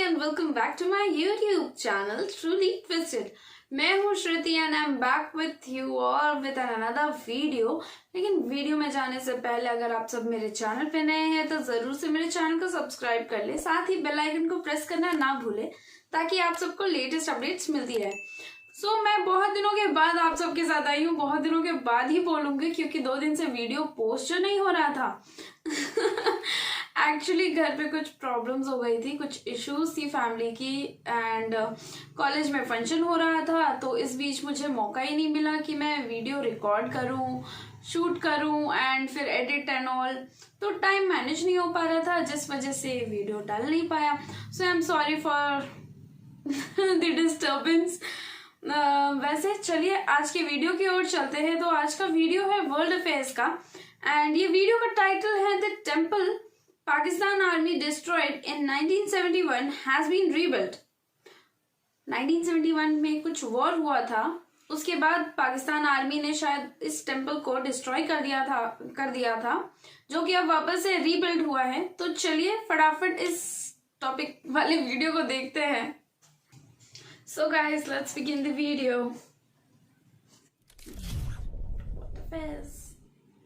And welcome back to my YouTube channel truly twisted. मैं हूँ Shruti and I am back with you और with another video. लेकिन video में जाने से पहले अगर आप सब मेरे चैनल पे नए हैं तो जरूर से मेरे चैनल को सब्सक्राइब कर ले, साथ ही बेल आइकन को प्रेस करना ना भूले ताकि आप सबको लेटेस्ट अपडेट्स मिलती रहे। मैं बहुत दिनों के बाद आप सबके साथ आई हूँ, बहुत दिनों के बाद ही बोलूंगी क्योंकि 2 दिन से वीडियो पोस्ट नहीं हो रहा था। एक्चुअली घर पे कुछ प्रॉब्लम्स हो गई थी, कुछ इश्यूज थी फैमिली की एंड कॉलेज में फंक्शन हो रहा था, तो इस बीच मुझे मौका ही नहीं मिला कि मैं वीडियो रिकॉर्ड करूं, शूट करूं एंड फिर एडिट एंड ऑल। तो टाइम मैनेज नहीं हो पा रहा था जिस वजह से वीडियो डाल नहीं पाया। So I am sorry for the disturbance. वैसे चलिए आज के वीडियो की ओर चलते हैं। तो आज का वीडियो है वर्ल्ड अफेयर्स का एंड ये वीडियो का टाइटल है the temple Pakistan army destroyed in 1971 has been rebuilt. 1971 में कुछ वॉर हुआ था, उसके बाद पाकिस्तान आर्मी ने शायद इस टेम्पल को डिस्ट्रॉय कर दिया था जो कि अब वापस से रीबिल्ड हुआ है। तो चलिए फटाफट इस टॉपिक वाले वीडियो को देखते हैं। So guys, let's begin the video.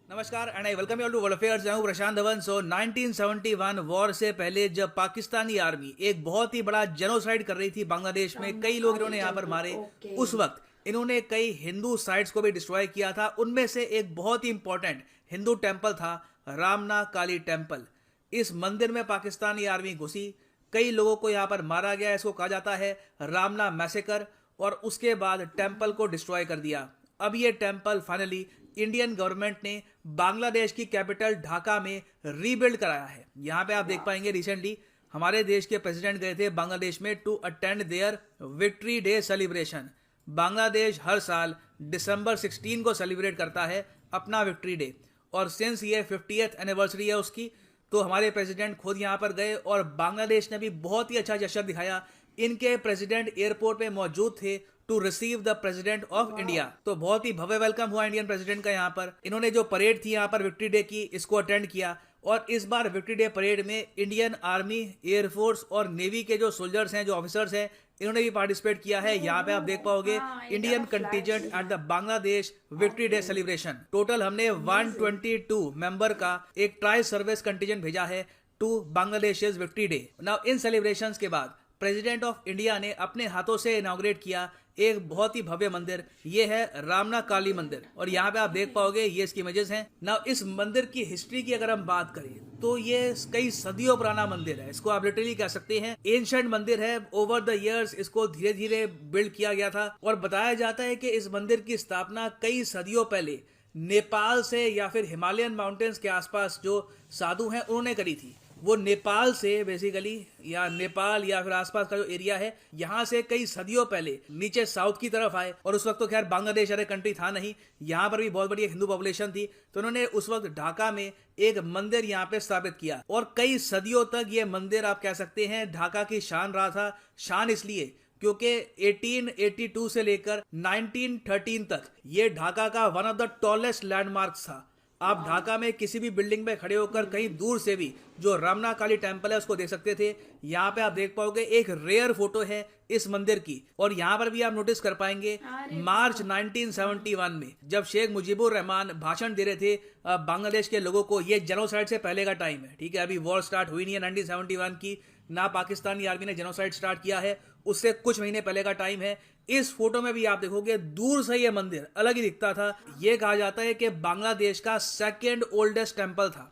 नमस्कार and I welcome you all to world affairs. मैं हूं प्रशांत धवन। 1971 वॉर से पहले जब पाकिस्तानी आर्मी एक बहुत ही बड़ा जेनोसाइड कर रही थी बांग्लादेश में, कई लोग इन्होंने यहाँ पर मारे। उस वक्त इन्होंने कई हिंदू साइट्स को भी डिस्ट्रॉय किया था। उनमें से एक बहुत ही इंपॉर्टेंट हिंदू टेम्पल था रामना काली टेम्पल। इस मंदिर में पाकिस्तानी आर्मी घुसी, कई लोगों को यहाँ पर मारा गया। इसको कहा जाता है रामना मैसेकर। और उसके बाद टेम्पल को डिस्ट्रॉय कर दिया। अब ये टेम्पल फाइनली इंडियन गवर्नमेंट ने बांग्लादेश की कैपिटल ढाका में रीबिल्ड कराया है। यहाँ पे आप देख पाएंगे रिसेंटली हमारे देश के प्रेसिडेंट गए थे बांग्लादेश में to attend their victory day celebration. Bangladesh हर साल दिसंबर 16 को सेलिब्रेट करता है अपना विक्ट्री डे, और सिंस ये 50th एनिवर्सरी है उसकी, तो हमारे प्रेसिडेंट खुद यहाँ पर गए और बांग्लादेश ने भी बहुत ही अच्छा जश्न दिखाया। इनके प्रेसिडेंट एयरपोर्ट पे मौजूद थे to receive the president of India. तो बहुत ही भव्य वेलकम हुआ इंडियन प्रेसिडेंट का यहाँ पर। इन्होंने जो परेड थी यहाँ पर विक्ट्री डे की, इसको अटेंड किया। और इस बार विक्ट्री डे परेड में इंडियन आर्मी, एयरफोर्स और नेवी के जो सोल्जर्स हैं, जो ऑफिसर्स हैं, इन्होंने भी पार्टिसिपेट किया है। यहाँ पे आप देख पाओगे Indian contingent at the Bangladesh victory day celebration. Total हमने 122 मेंबर का एक ट्राई सर्विस कंटिजेंट भेजा है to Bangladesh victory day. Now in celebrations के बाद प्रेसिडेंट ऑफ इंडिया ने अपने हाथों से इनॉग्रेट किया एक बहुत ही भव्य मंदिर। ये है रामना काली मंदिर और यहाँ पे आप देख पाओगे ये इसकी इमेजेस हैं। नाउ इस मंदिर की हिस्ट्री की अगर हम बात करें तो ये कई सदियों पुराना मंदिर है। इसको आप लिटरली कह सकते हैं एंशिएंट मंदिर है। ओवर द इयर्स इसको धीरे धीरे बिल्ड किया गया था और बताया जाता है कि इस मंदिर की स्थापना कई सदियों पहले नेपाल से या फिर हिमालयन माउंटेन्स के आसपास जो साधु हैं उन्होंने करी थी। वो नेपाल से बेसिकली, या नेपाल या फिर आसपास का जो एरिया है, यहाँ से कई सदियों पहले नीचे साउथ की तरफ आए। और उस वक्त तो खैर बांग्लादेश अरे कंट्री था नहीं, यहाँ पर भी बहुत बड़ी हिंदू पॉपुलेशन थी। तो उन्होंने उस वक्त ढाका में एक मंदिर यहाँ पे स्थापित किया और कई सदियों तक ये मंदिर आप कह सकते हैं ढाका की शान रहा था। शान इसलिए क्योंकि 1882 से लेकर 1913 तक ये ढाका का one of the tallest landmarks था। आप ढाका में किसी भी बिल्डिंग में खड़े होकर कहीं दूर से भी जो रामना काली टेम्पल है उसको देख सकते थे। यहाँ पे आप देख पाओगे एक रेयर फोटो है इस मंदिर की। और यहाँ पर भी आप नोटिस कर पाएंगे मार्च 1971 में जब शेख मुजीबुर रहमान भाषण दे रहे थे बांग्लादेश के लोगों को, ये जेनोसाइड से पहले का टाइम है, ठीक है, अभी वॉर स्टार्ट हुई नहीं है 1971 की, ना पाकिस्तानी आर्मी ने जेनोसाइड स्टार्ट किया है, उससे कुछ महीने पहले का टाइम है। इस फोटो में भी आप देखोगे दूर से ये मंदिर अलग ही दिखता था। ये कहा जाता है कि बांग्लादेश का सेकेंड ओल्डेस्ट टेम्पल था।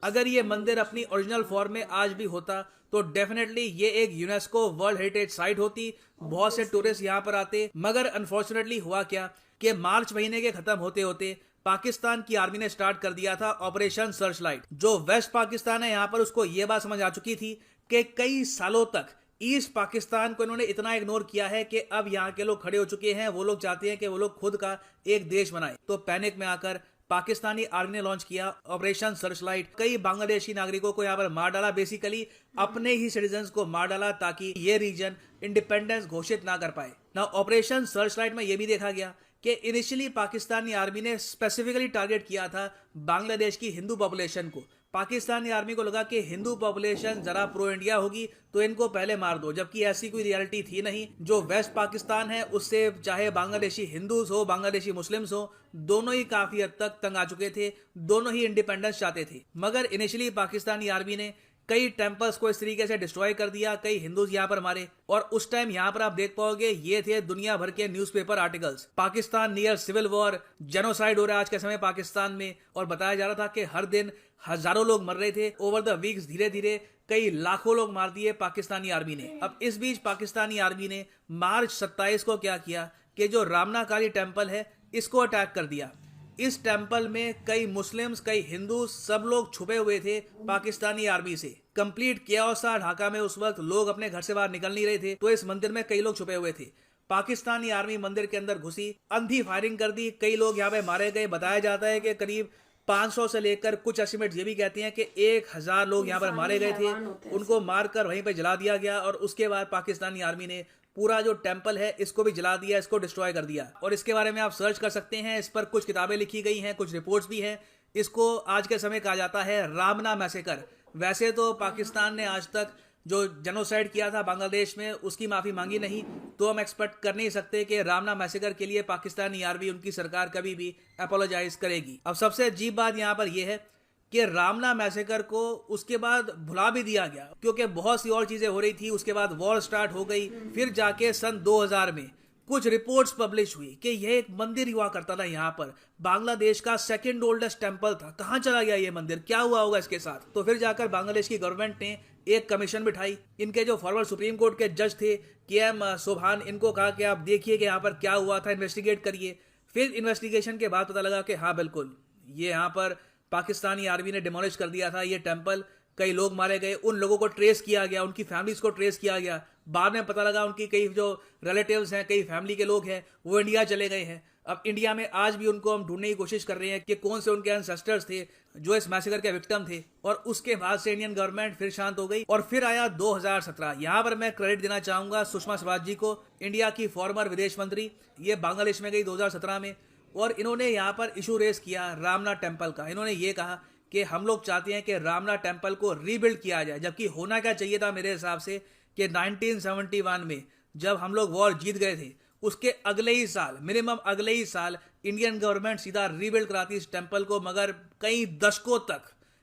अगर ये मंदिर अपनी ओरिजिनल फॉर्म में आज भी होता तो डेफिनेटली ये एक यूनेस्को वर्ल्ड हेरिटेज साइट होती। बहुत से टूरिस्ट यहाँ पर आते। मगर अनफॉर्चुनेटली हुआ क्या कि मार्च महीने के खत्म होते होते पाकिस्तान की आर्मी ने स्टार्ट कर दिया था ऑपरेशन सर्च लाइट। जो वेस्ट पाकिस्तान है यहाँ पर उसको ये बात समझ आ चुकी थी कि कई सालों तक ईस्ट पाकिस्तान को इन्होंने इतना इग्नोर किया है कि अब यहाँ के लोग खड़े हो चुके हैं। वो लोग चाहते हैं कि वो लोग खुद का एक देश बनाए। तो पैनिक में आकर पाकिस्तानी आर्मी ने लॉन्च किया ऑपरेशन सर्च लाइट। कई बांग्लादेशी नागरिकों को यहाँ पर मार डाला, बेसिकली अपने ही सिटीजन्स को मार डाला ताकि ये रीजन इंडिपेंडेंस घोषित ना कर पाए। ना ऑपरेशन सर्च लाइट में ये भी देखा गया कि इनिशियली पाकिस्तानी आर्मी ने स्पेसिफिकली टारगेट किया था बांग्लादेश की हिंदू पॉपुलेशन को। पाकिस्तानी आर्मी को लगा कि हिंदू पॉपुलेशन जरा प्रो इंडिया होगी तो इनको पहले मार दो, जबकि ऐसी कोई रियलिटी थी नहीं। जो वेस्ट पाकिस्तान है उससे चाहे बांग्लादेशी हिंदूज हो, बांग्लादेशी मुस्लिम्स हो, दोनों ही काफी हद तक तंग आ चुके थे, दोनों ही इंडिपेंडेंस चाहते थे। मगर इनिशियली पाकिस्तानी आर्मी ने कई टेम्पल्स को इस तरीके से डिस्ट्रॉय कर दिया, कई हिंदूज यहाँ पर मारे। और उस टाइम यहाँ पर आप देख पाओगे ये थे दुनिया भर के newspaper articles, Pakistan near civil war, genocide हो रहा है आज के समय पाकिस्तान में। और बताया जा रहा था कि हर दिन हजारों लोग मर रहे थे। ओवर द वीक्स धीरे धीरे कई लाखों लोग मार दिए पाकिस्तानी आर्मी ने। अब इस बीच पाकिस्तानी आर्मी ने मार्च 27 को क्या किया कि जो रामना काली टेम्पल है इसको अटैक कर दिया। इस टेम्पल में कई मुस्लिम्स, कई हिंदू, सब लोग छुपे हुए थे पाकिस्तानी आर्मी से। कंप्लीट कियाओस था ढाका में उस वक्त, लोग अपने घर से बाहर निकल नहीं रहे थे, तो इस मंदिर में कई लोग छुपे हुए थे। पाकिस्तानी आर्मी मंदिर के अंदर घुसी, अंधी फायरिंग कर दी, कई लोग यहाँ पे मारे गए। बताया जाता है कि करीब 500 से लेकर कुछ एस्टिमेट ये भी कहते हैं कि 1000 लोग यहाँ पर मारे गए थे। उनको मारकर वहीं पर जला दिया गया और उसके बाद पाकिस्तानी आर्मी ने पूरा जो टेम्पल है इसको भी जला दिया, इसको डिस्ट्रॉय कर दिया। और इसके बारे में आप सर्च कर सकते हैं, इस पर कुछ किताबें लिखी गई हैं, कुछ रिपोर्ट्स भी हैं। इसको आज के समय कहा जाता है रामना मैसेकर। वैसे तो पाकिस्तान ने आज तक जो जेनोसाइड किया था बांग्लादेश में उसकी माफ़ी मांगी नहीं, तो हम एक्सपेक्ट कर नहीं सकते कि रामना मैसेकर के लिए पाकिस्तानी आर्मी, उनकी सरकार कभी भी अपोलोजाइज करेगी। अब सबसे अजीब बात यहाँ पर यह है कि रामना मैसेकर को उसके बाद भुला भी दिया गया, क्योंकि बहुत सी और चीजें हो रही थी। उसके बाद वॉर स्टार्ट हो गई। फिर जाके सन 2000 में कुछ रिपोर्ट्स पब्लिश हुई कि यह एक मंदिर हुआ करता था यहाँ पर, बांग्लादेश का सेकंड ओल्डेस्ट टेम्पल था। कहाँ चला गया ये मंदिर, क्या हुआ होगा इसके साथ? तो फिर जाकर बांग्लादेश की गवर्नमेंट ने एक कमीशन बिठाई। इनके जो फॉर्मर सुप्रीम कोर्ट के जज थे KM सोभान, इनको कहा कि आप देखिए कि यहाँ पर क्या हुआ था, इन्वेस्टिगेट करिए। फिर इन्वेस्टिगेशन के बाद पता लगा कि हाँ बिल्कुल ये यहाँ पर पाकिस्तानी आर्मी ने डिमोलिश कर दिया था ये टेम्पल। कई लोग मारे गए, उन लोगों को ट्रेस किया गया, उनकी फैमिलीज को ट्रेस किया गया। बाद में पता लगा उनकी कई जो रिलेटिव्स हैं, कई फैमिली के लोग हैं, वो इंडिया चले गए हैं। अब इंडिया में आज भी उनको हम ढूंढने की कोशिश कर रहे हैं कि कौन से उनके एंसेस्टर्स थे जो इस मैसेकर के विक्टिम थे। और उसके बाद से इंडियन गवर्नमेंट फिर शांत हो गई और फिर आया 2017। यहाँ पर मैं क्रेडिट देना चाहूंगा सुषमा स्वराज जी को, इंडिया की फॉर्मर विदेश मंत्री। ये बांग्लादेश में गई 2017 में और इन्होंने यहाँ पर इशू रेस किया रामना टेम्पल का। इन्होंने ये कहा कि हम लोग चाहते हैं कि रामना टेम्पल को रीबिल्ड किया जाए, जबकि होना क्या चाहिए था मेरे हिसाब से कि 1971 में जब हम लोग वॉर जीत गए थे उसके अगले ही साल, मिनिमम अगले ही साल, इंडियन गवर्नमेंट सीधा रीबिल्ड कराती इस टेम्पल को। मगर कई दशकों तक,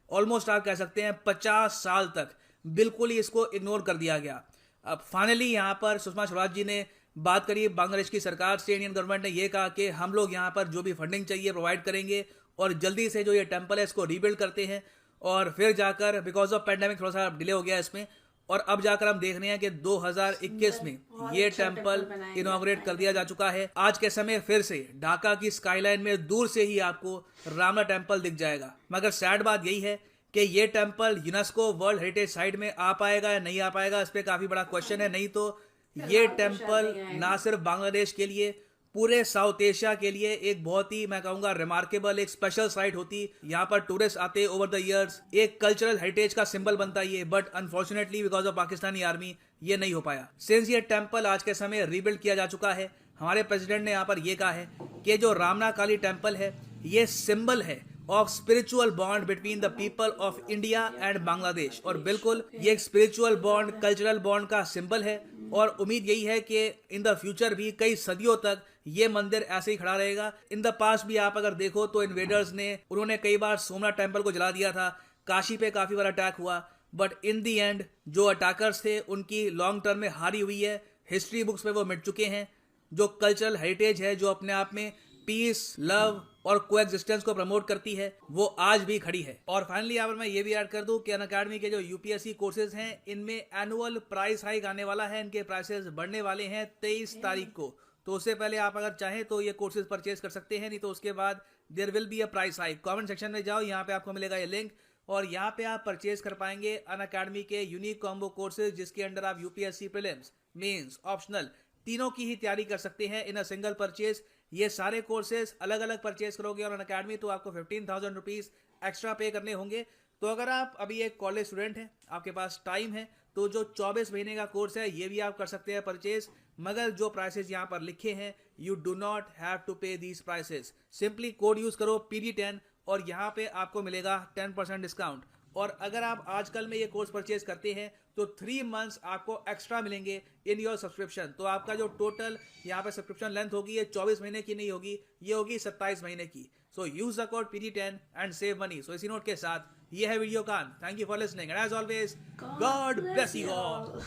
ऑलमोस्ट आप कह सकते हैं 50 साल तक, बिल्कुल ही इसको इग्नोर कर दिया गया। अब फाइनली यहाँ पर सुषमा स्वराज जी ने बात करी बांग्लादेश की सरकार से। इंडियन गवर्नमेंट ने यह कहा कि हम लोग यहाँ पर जो भी फंडिंग चाहिए प्रोवाइड करेंगे और जल्दी से जो ये टेम्पल है इसको रीबिल्ड करते हैं। और फिर जाकर बिकॉज ऑफ पैंडेमिक थोड़ा सा डिले हो गया इसमें, और अब जाकर हम देख रहे हैं कि 2021 में ये टेम्पल इनॉग्रेट कर दिया जा चुका है। आज के समय फिर से ढाका की स्काईलाइन में दूर से ही आपको रामना टेम्पल दिख जाएगा। मगर सैड बात यही है कि ये temple UNESCO world heritage site में आ पाएगा या नहीं आ पाएगा, इस पे काफी बड़ा क्वेश्चन है। नहीं तो ये टेम्पल ना सिर्फ बांग्लादेश के लिए, पूरे साउथ एशिया के लिए एक बहुत ही, मैं कहूंगा, रिमार्केबल, एक स्पेशल साइट होती। यहाँ पर टूरिस्ट आते ओवर द इयर्स, एक कल्चरल हेरिटेज का सिंबल बनता ये। But unfortunately because of Pakistani army ये नहीं हो पाया। सिंस ये टेम्पल आज के समय रीबिल्ड किया जा चुका है, हमारे प्रेसिडेंट ने यहाँ पर यह कहा है कि जो रामना काली टेम्पल है ये सिंबल है of spiritual bond between the people of India and Bangladesh. और बिल्कुल ये एक स्पिरिचुअल बॉन्ड, कल्चरल बॉन्ड का सिंबल है। और उम्मीद यही है कि इन द फ्यूचर भी कई सदियों तक ये मंदिर ऐसे ही खड़ा रहेगा। इन द पास्ट भी आप अगर देखो तो इन्वेडर्स ने, उन्होंने कई बार सोमनाथ टेम्पल को जला दिया था, काशी पे काफी बार अटैक हुआ। बट इन दी एंड जो अटैकर्स थे उनकी लॉन्ग टर्म में हारी हुई है। हिस्ट्री बुक्स में वो मिट चुके हैं। जो कल्चरल हेरिटेज है, जो अपने आप में पीस, लव और कोएग्जिस्टेंस को प्रमोट करती है, वो आज भी खड़ी है। और फाइनली यहाँ पर मैं ये भी ऐड कर दूं कि अनअकैडमी के जो यूपीएससी कोर्सेज हैं इनमें एनुअल प्राइस हाइक आने वाला है। इनके प्राइसेस बढ़ने वाले हैं 23 तारीख को। तो उससे पहले आप अगर चाहें तो ये कोर्सेज परचेज कर सकते हैं, नहीं तो उसके बाद there will be a price hike. Comment section में जाओ, यहाँ पे आपको मिलेगा ये लिंक और यहाँ पे आप परचेज कर पाएंगे अनअकैडमी के यूनिक कॉम्बो कोर्सेज, जिसके अंडर आप यूपीएससी प्रीलिम्स, मेंस, ऑप्शनल तीनों की ही तैयारी कर सकते हैं इन अ सिंगल परचेज। ये सारे कोर्सेज अलग अलग परचेज करोगे और अनअकैडमी तो आपको 15,000 रुपीज एक्स्ट्रा पे करने होंगे। तो अगर आप अभी एक कॉलेज स्टूडेंट हैं, आपके पास टाइम है, तो जो 24 महीने का कोर्स है ये भी आप कर सकते हैं परचेज। मगर जो प्राइसेस यहाँ पर लिखे हैं, you do not have to pay these prices. Simply code use करो PD10 और यहाँ पे आपको मिलेगा 10% डिस्काउंट। और अगर आप आजकल में ये कोर्स परचेज करते हैं तो 3 मंथ्स आपको एक्स्ट्रा मिलेंगे इन योर सब्सक्रिप्शन। तो आपका जो टोटल यहाँ पे सब्सक्रिप्शन लेंथ होगी ये 24 महीने की नहीं होगी, ये होगी 27 महीने की। So use the code PD10 and save money. So इसी नोट के साथ ये है वीडियो का। Thank you for listening and as always God bless you all.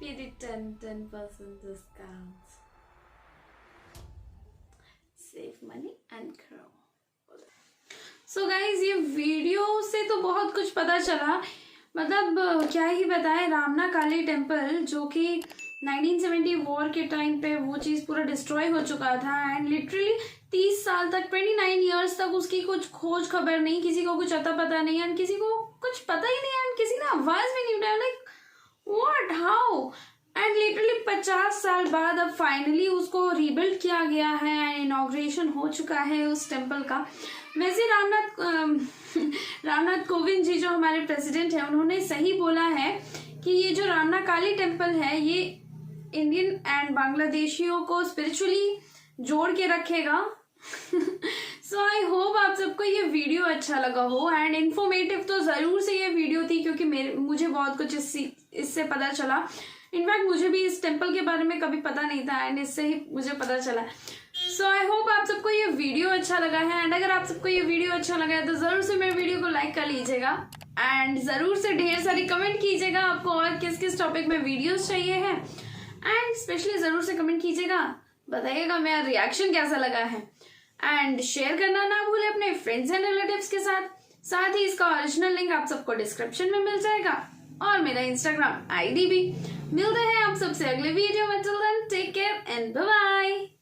PD10 10% discount. Save money and grow. So guys, ये वीडियो से तो बहुत कुछ पता चला, मतलब क्या ही बताएं। रामना काली टेम्पल जो कि 1970 वॉर के टाइम पे वो चीज़ पूरा डिस्ट्रॉय हो चुका था एंड लिटरली 30 साल तक 29 ईयर्स तक उसकी कुछ खोज खबर नहीं, किसी को कुछ अता पता नहीं एंड किसी को कुछ पता ही नहीं एंड किसी ने आवाज भी नहीं उठाया। Like what, how? And literally 50 साल बाद अब फाइनली उसको रीबिल्ड किया गया है एंड इनॉग्रेशन हो चुका है उस टेम्पल का। वैसे रामनाथ कोविंद जी जो हमारे प्रेसिडेंट हैं उन्होंने सही बोला है कि ये जो रामना काली टेम्पल है ये इंडियन एंड बांग्लादेशियों को स्पिरिचुअली जोड़ के रखेगा। सो आई होप आप सबको ये वीडियो अच्छा लगा हो एंड इन्फॉर्मेटिव तो ज़रूर से ये वीडियो थी क्योंकि मुझे बहुत कुछ इससे पता चला। इनफैक्ट मुझे भी इस टेम्पल के बारे में कभी पता नहीं था एंड इससे ही मुझे पता चला। सो आई होप आप सबको ये वीडियो अच्छा लगा है एंड अगर आप सबको ये वीडियो अच्छा लगा है तो ज़रूर से मेरे वीडियो को लाइक कर लीजिएगा एंड ज़रूर से ढेर सारी कमेंट कीजिएगा आपको और किस किस टॉपिक में वीडियोस चाहिए हैं एंड स्पेशली ज़रूर से कमेंट कीजिएगा, बताइएगा मेरा रिएक्शन कैसा लगा है एंड शेयर करना ना भूले अपने फ्रेंड्स एंड रिलेटिव्स के साथ ही इसका ओरिजिनल लिंक आप सबको डिस्क्रिप्शन में मिल जाएगा और मेरा इंस्टाग्राम ID भी। मिलते हैं आप सबसे अगले वीडियो में। Till then take care and bye bye.